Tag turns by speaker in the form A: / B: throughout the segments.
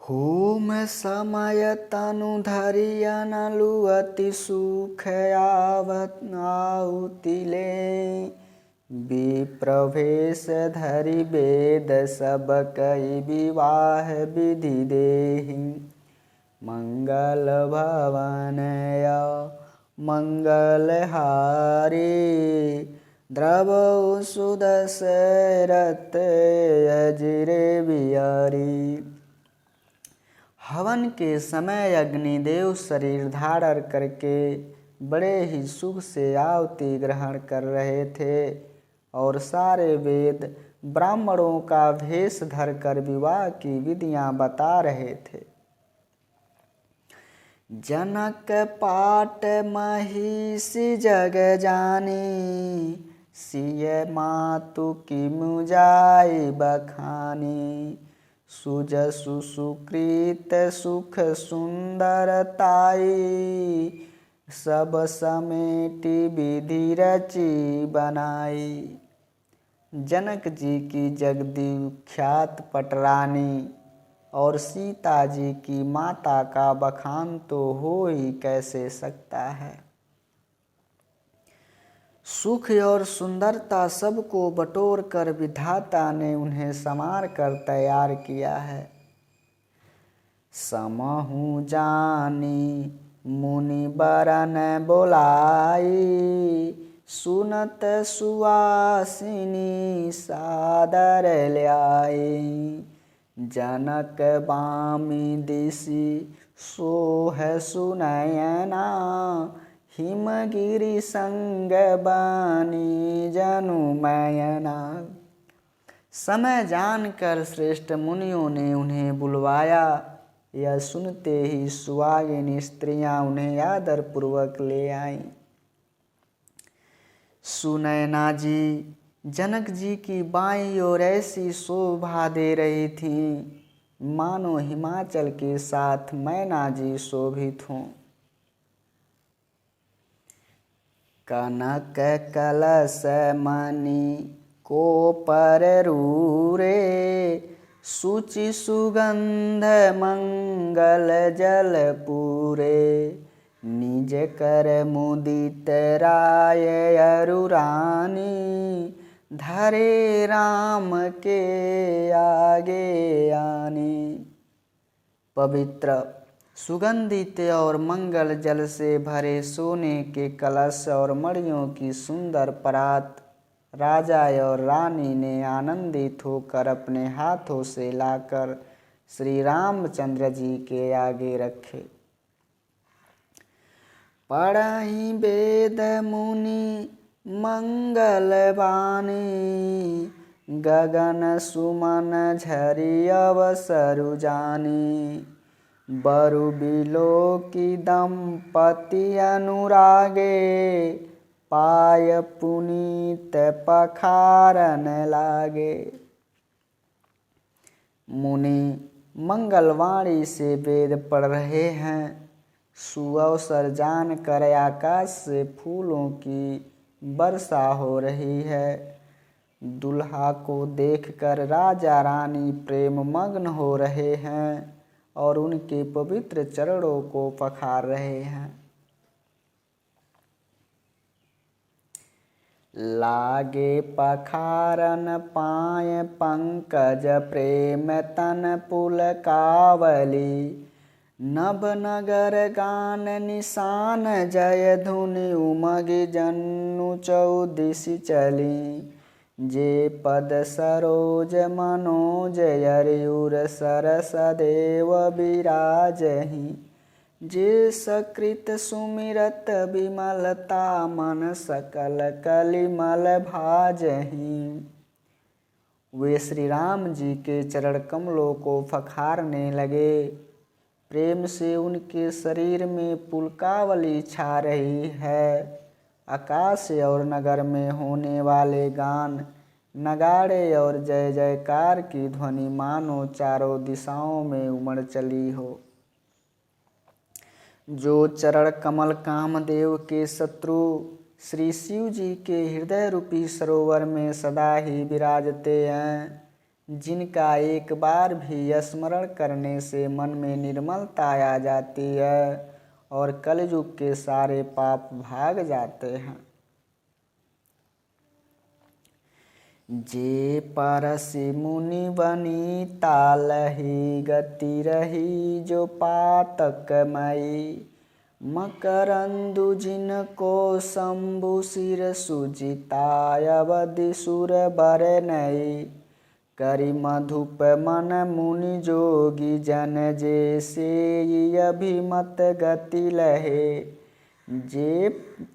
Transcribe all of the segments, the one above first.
A: Home समय तनु धरिया नलु अति सुख आवत आउतिले। विप्रवेश धरि वेद सब कई विवाह विधि देहि। मंगल भवनय मंगल हारी द्रवौ सुदशरथ अजिरे बिहारी। हवन के समय अग्निदेव शरीर धारण करके बड़े ही सुख से आहुति ग्रहण कर रहे थे और सारे वेद ब्राह्मणों का भेष धरकर विवाह की विधियां बता रहे थे। जनक पाट महिषी जग जानी, सिय मातु किमु जाय बखानी। सुजसु सुकृत सुख सुंदरताई, सब समेटी विधि रची बनाई। जनक जी की जगदीख्यात पटरानी और सीता जी की माता का बखान तो हो ही कैसे सकता है। सुख और सुंदरता सबको बटोर कर विधाता ने उन्हें संवार कर तैयार किया है। समहु जानी मुनि बरन बोलाई, सुनत सुवासिनी सादर ल्याई। जनक बामी दिसी सोह सुनयना, हिमगिरि संग बानी जनुमयना। समय जानकर श्रेष्ठ मुनियों ने उन्हें बुलवाया। यह सुनते ही सुहागिन स्त्रियां उन्हें आदर पूर्वक ले आईं। सुनयना जी जनक जी की बाईं ओर ऐसी शोभा दे रही थी मानो हिमाचल के साथ मैना जी शोभित हों। कनक कलश मणि को पर रूरे, सुचि सुगंध मंगल जल पूरे। निज कर मुदित राय अरुरानी, धरे राम के आगे आनी। पवित्र सुगंधित और मंगल जल से भरे सोने के कलश और मणियों की सुंदर परात राजा और रानी ने आनंदित होकर अपने हाथों से लाकर श्री रामचंद्र जी के आगे रखे। पढ़हि वेद मुनि मंगल बानी, गगन सुमन झरि अवसरु जानी। बरु बिलो की दंपति अनुरागे, पाय पुनीत पखारन लागे। मुनि मंगलवाणी से वेद पढ़ रहे हैं। सुअवसर जानकर आकाश से फूलों की वर्षा हो रही है। दुल्हा को देखकर राजा रानी प्रेम मग्न हो रहे हैं और उनके पवित्र चरणों को पखार रहे हैं। लागे पखारन पाय पंकज प्रेम तन पुलकावली। नभ नगर गान निशान जय धुनि, उमगि जनु चौदिसि चली। जे पद सरोज मनोज यरियुर सरस देव बिराजहि। जे सकृत सुमिरत विमलता, मन सकल कलिमल भाजहि। वे श्री राम जी के चरण कमलों को फखारने लगे। प्रेम से उनके शरीर में पुलकावली छा रही है। आकाश और नगर में होने वाले गान, नगाड़े और जय जयकार की ध्वनि मानो चारों दिशाओं में उमड़ चली हो। जो चरण कमल कामदेव के शत्रु श्री शिव जी के हृदय रूपी सरोवर में सदा ही विराजते हैं, जिनका एक बार भी स्मरण करने से मन में निर्मलता आ जाती है और कलयुग के सारे पाप भाग जाते हैं। जे परसि मुनि बनी तालहि गति रही, जो पातकमयी मकरंदु जिनको शंभु सिर सुजिताय, अवधि सुर बर नई करि मधुप मन मुनि जोगी जन, जे से अभिमत गति लहे, जे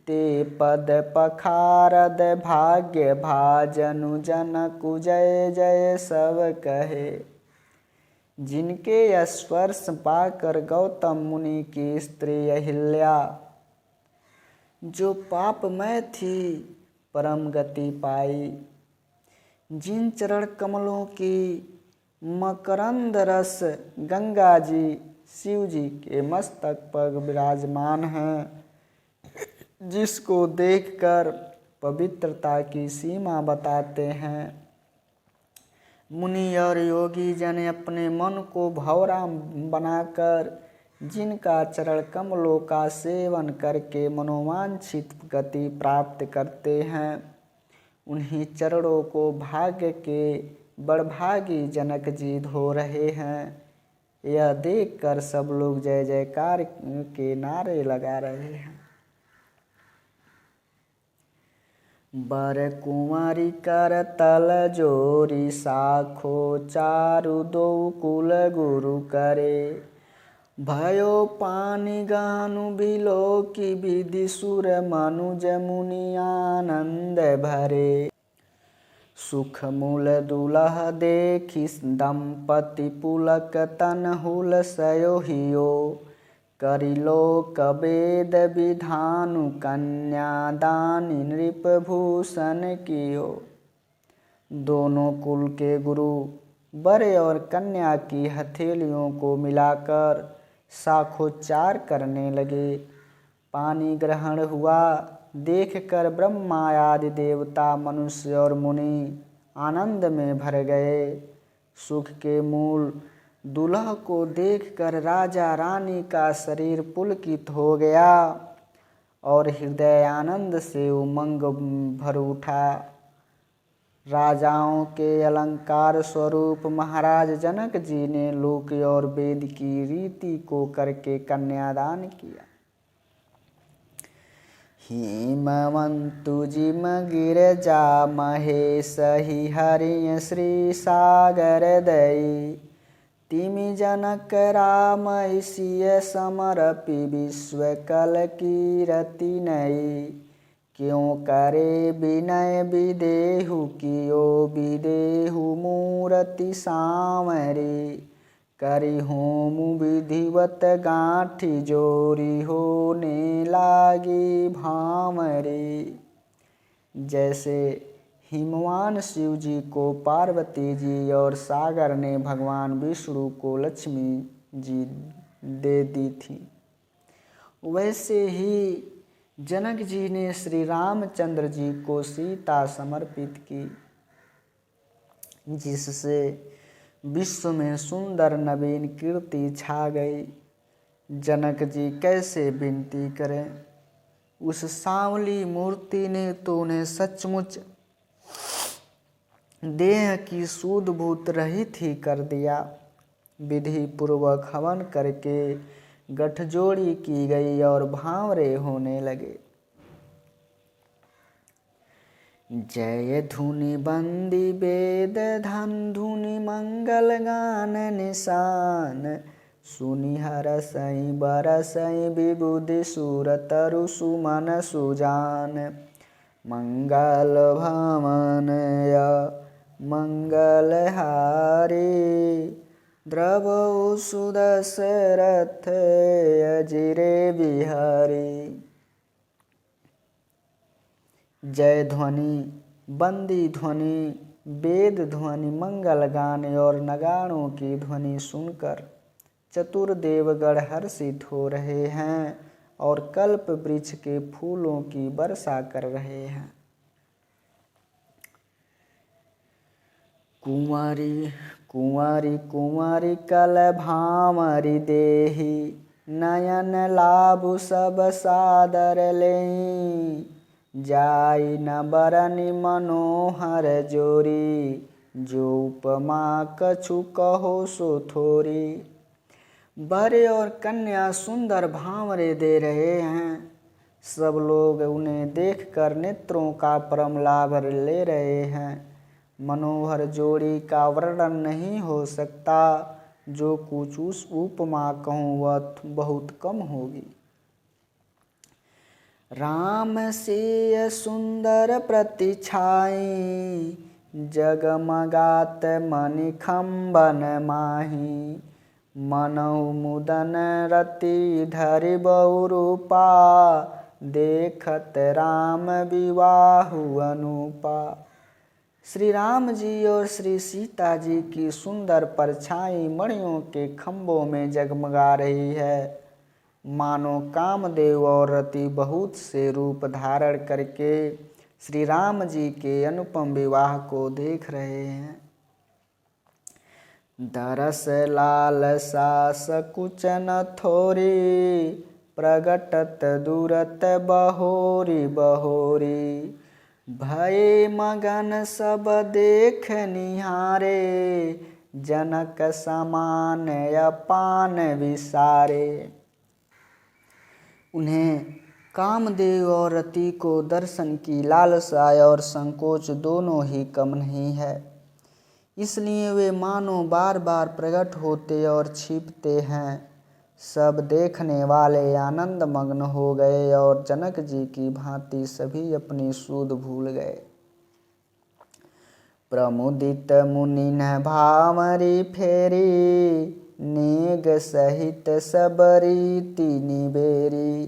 A: ते पद पखारद भाग्य भाजनु जनकु जय जय सब कहे। जिनके स्पर्श पाकर गौतम मुनि की स्त्री अहिल्या जो पापमय थी परम गति पाई, जिन चरण कमलों की मकरंद रस गंगा जी शिव जी के मस्तक पर विराजमान हैं, जिसको देखकर पवित्रता की सीमा बताते हैं, मुनि और योगी जन अपने मन को भंवरा बनाकर जिनका चरण कमलों का सेवन करके मनोवांछित गति प्राप्त करते हैं, उन्हीं चरणों को भाग्य के बड़भागी जनक जी धो रहे हैं। यह देखकर सब लोग जय जयकार के नारे लगा रहे हैं। बर कुंवारी कर तल जोरी, साखो चारु दो कुल गुरु करे, भयो पानी गानु बिलो की विधि सुर मनुज मुनि आनंद भरे। सुख मूल दुलह देखी दंपति पुलक तन हुल सयोहियो, करिलो कवेद विधानु कन्यादानी नृप भूषण कियो। दोनों कुल के गुरु वर और कन्या की हथेलियों को मिलाकर साखोच्चार करने लगे। पानी ग्रहण हुआ देखकर ब्रह्मा आदि देवता मनुष्य और मुनि आनंद में भर गए। सुख के मूल दूल्हा को देखकर राजा रानी का शरीर पुलकित हो गया और हृदय आनंद से उमंग भर उठा। राजाओं के अलंकार स्वरूप महाराज जनक जी ने लोक और वेद की रीति को करके कन्यादान किया। हिमवंतु जिम गिरजा महेश ही हरि श्री सागर दई, तिमि जनक राम सिय समरपि विश्व कल कीरति नई। क्यों करे विनय विदेहु कियो विदेहु मूरति सांवरी, करि होम विधिवत गांठी जोरी होने लागी भामरी। जैसे हिमवान शिव जी को पार्वती जी और सागर ने भगवान विष्णु को लक्ष्मी जी दे दी थी, वैसे ही जनक जी ने श्री रामचंद्र जी को सीता समर्पित की, जिससे विश्व में सुंदर नवीन कीर्ति छा गई। जनक जी कैसे विनती करें, उस सांवली मूर्ति ने तो उन्हें सचमुच देह की सूध भूत रहित ही कर दिया। विधि पूर्वक हवन करके गठजोड़ी की गई और भांवरे होने लगे। जय धुनि बंदी वेद धन धुनि मंगल गान निशान, सुनि हरसई बरसई विबुधि सुर तरु सुमन सुजान। मंगल भवन या मंगल हारी, द्रवौ सुदशरथ अजिरे बिहारी। जय ध्वनि, बंदी ध्वनि, वेद ध्वनि, मंगल गान और नगाड़ों की ध्वनि सुनकर चतुर देवगण हर्षित हो रहे हैं और कल्प वृक्ष के फूलों की वर्षा कर रहे हैं। कुंवारी कुंवारी कुंवारी कल भामरी देही, नयन लाभु सब सादर लेई। जाई न बरनि मनोहर जोरी, जो उपमा कछु कहो सो थोरी। वर और कन्या सुंदर भांवरे दे रहे हैं। सब लोग उन्हें देखकर नेत्रों का परम लाभ ले रहे हैं। मनोहर जोड़ी का वर्णन नहीं हो सकता। जो कुछ उस उपमा कहूँ वह बहुत कम होगी। राम सिय सुंदर प्रतिछाई, जगमगात मणिखंबन माही। मनहु मुदन रति धरि बहुरूपा, देखत राम विवाहु अनुपा। श्री राम जी और श्री सीता जी की सुंदर परछाई मणियों के खंभों में जगमगा रही है। मानो कामदेव और रति बहुत से रूप धारण करके श्री राम जी के अनुपम विवाह को देख रहे हैं। दरस लालसा सकुच न थोरी, प्रगटत दूरत बहोरी बहोरी। भये मगन सब देख निहारे, जनक समान अपान विसारे। उन्हें कामदेव और रति को दर्शन की लालसा और संकोच दोनों ही कम नहीं है। इसलिए वे मानो बार बार प्रकट होते और छिपते हैं। सब देखने वाले आनंद मग्न हो गए और जनक जी की भांति सभी अपनी सूध भूल गए। प्रमुदित मुनि न भामरी फेरी, नेग सहित सब रीति निबेरी।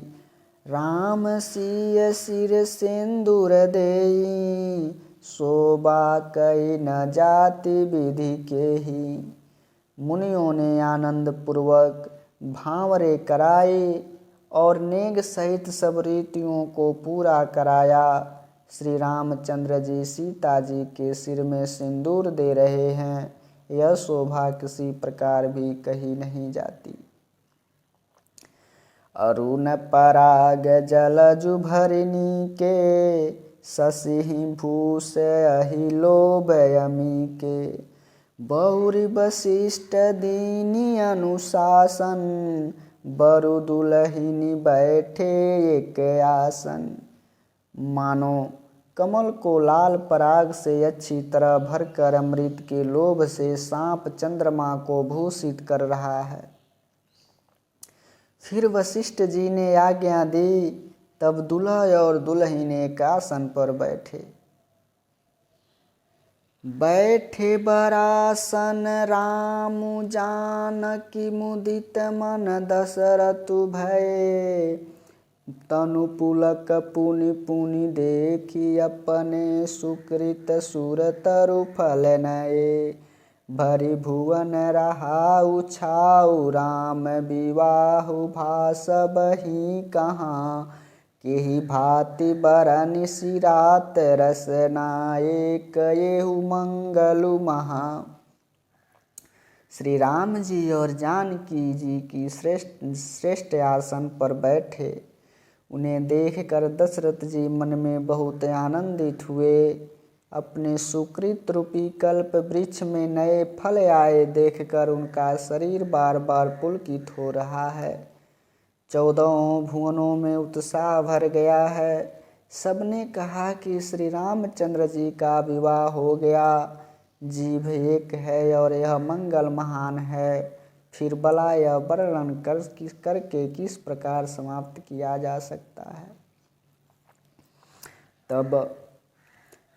A: राम सिय सिर सिंदूर देई, शोभा कई न जाति विधि के ही। मुनियों ने आनंद पूर्वक भांवरे कराए और नेग सहित सब रीतियों को पूरा कराया। श्री रामचंद्र जी सीता जी के सिर में सिंदूर दे रहे हैं। यह शोभा किसी प्रकार भी कही नहीं जाती। अरुण पराग जलजु भरिणी के, शशि भूष अहि लोभ यमी के। बहुरी वशिष्ठ दीनी अनुशासन, बरु दुलहिनी बैठे एक आसन। मानो कमल को लाल पराग से अच्छी तरह भरकर अमृत के लोभ से सांप चंद्रमा को भूषित कर रहा है। फिर वशिष्ठ जी ने आज्ञा दी, तब दूल्हा और दुल्हन एक आसन पर बैठे बरासन। राम जानकी मुदित मन दशरथु भये, तनु पुलक पुनि पुनि देखी अपने सुकृत सुर तरु फल नये। भरि भुवन रहाउ छाउ राम विवाहु भास बही कहाँ। केहि भांति बरनि सिरात रसनायक येहु मंगलु महा। श्री राम जी और जानकी जी की श्रेष्ठ आसन पर बैठे। उन्हें देखकर दशरथ जी मन में बहुत आनंदित हुए। अपने सुकृत रूपी कल्प वृक्ष में नए फल आए देखकर उनका शरीर बार बार पुलकित हो रहा है। 14 भुवनों में उत्साह भर गया है। सबने कहा कि श्री रामचंद्र जी का विवाह हो गया। जीव एक है और यह मंगल महान है। फिर भला यह वर्णन करके किस प्रकार समाप्त किया जा सकता है।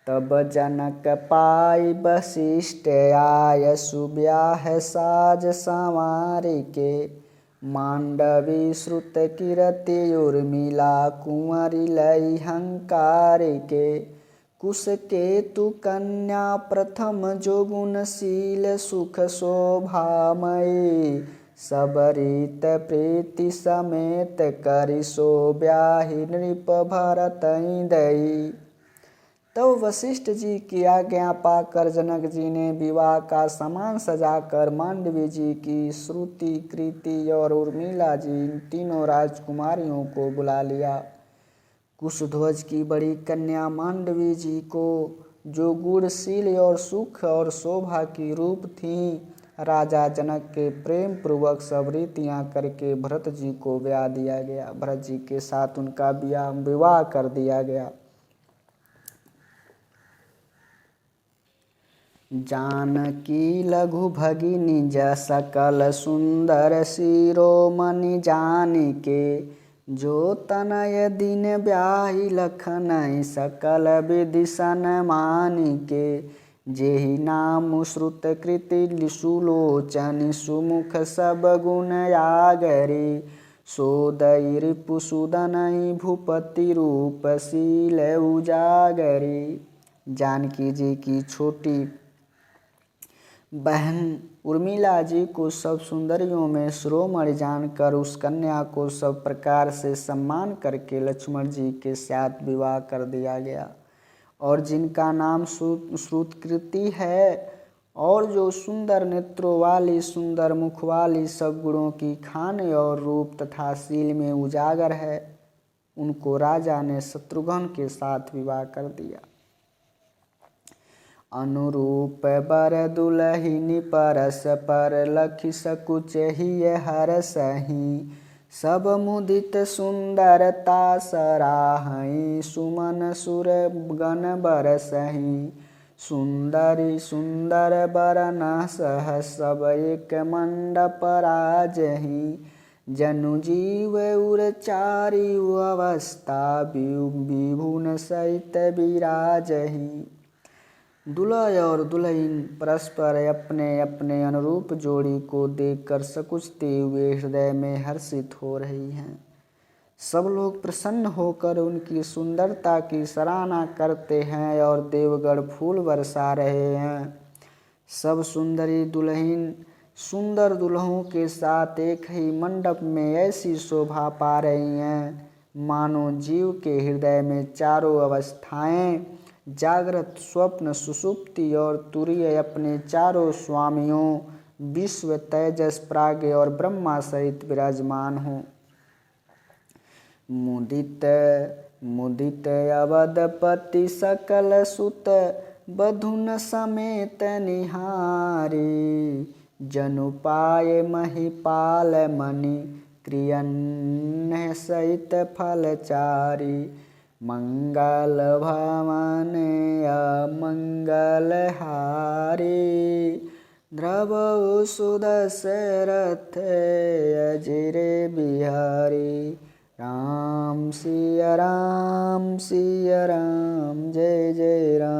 A: तब जनक पाई वशिष्ठ आय, सुब्याह साज संवारी के। मांडवी श्रुत कीरति उर्मिला, कुंवरी लई हंकारी के। कुश केतु कन्या प्रथम जो गुणशील सुख शोभामयी। सब रीत प्रीति समेत करि सो ब्याहि नृप भरत दई। तो वशिष्ठ जी की आज्ञा पाकर जनक जी ने विवाह का सामान सजाकर मांडवी जी की, श्रुति, कृति और उर्मिला जी, इन तीनों राजकुमारियों को बुला लिया। कुशध्वज की बड़ी कन्या मांडवी जी को, जो गुणशील और सुख और शोभा की रूप थीं, राजा जनक के प्रेम पूर्वक सब रीतियाँ करके भरत जी को ब्याह दिया गया। भरत जी के साथ उनका विवाह कर दिया गया। जानकी लघु भगिनी जा सकल सुंदर शिरोमणि जानिके, जो तनय दिन ब्याही लखनई सकल विधि सन्मानिके, जेहि नाम श्रुत कृति सुलोचनि सुमुख सब गुण आगरी, सोदई रिपुसुदनई भूपति रूप शील उजागरी। जानकी जी की छोटी बहन उर्मिला जी को सब सुंदरियों में शिरोमणि जानकर उस कन्या को सब प्रकार से सम्मान करके लक्ष्मण जी के साथ विवाह कर दिया गया। और जिनका नाम श्रुतकृति है और जो सुंदर नेत्रों वाली, सुंदर मुख वाली, सब गुणों की खान और रूप तथा शील में उजागर है, उनको राजा ने शत्रुघ्न के साथ विवाह कर दिया। अनुरूप बर दुलहिनी परस पर लखि सकुच ही हर सही, सब मुदित सुंदरता सराहई, सुमन सुर गण बरसही, सुंदरी सुंदर बरन सह सब एक मंडप राजही, जनु जीव उरचारी अवस्था विभुन सहित विराजही। दूल्हा और दुल्हन परस्पर अपने अपने अनुरूप जोड़ी को देखकर सकुचते हुए हृदय में हर्षित हो रही हैं। सब लोग प्रसन्न होकर उनकी सुंदरता की सराहना करते हैं और देवगण फूल बरसा रहे हैं। सब सुंदरी दुल्हन सुंदर दुल्हों के साथ एक ही मंडप में ऐसी शोभा पा रही हैं, मानो जीव के हृदय में चारों अवस्थाएं, जागृत, स्वप्न, सुषुप्ति और तुरीय अपने चारों स्वामियों विश्व, तेजस, प्राज्ञ और ब्रह्मा सहित विराजमान हो। मुदित मुदित अवधपति सकल सुत बधुन समेत निहारी, जनु पाए महिपाल मणि क्रियन सहित फलचारी, मंगल भवन अमंगल हारी, द्रवौ सुदशरथ अजिरे बिहारी, राम सिया राम जय जय राम।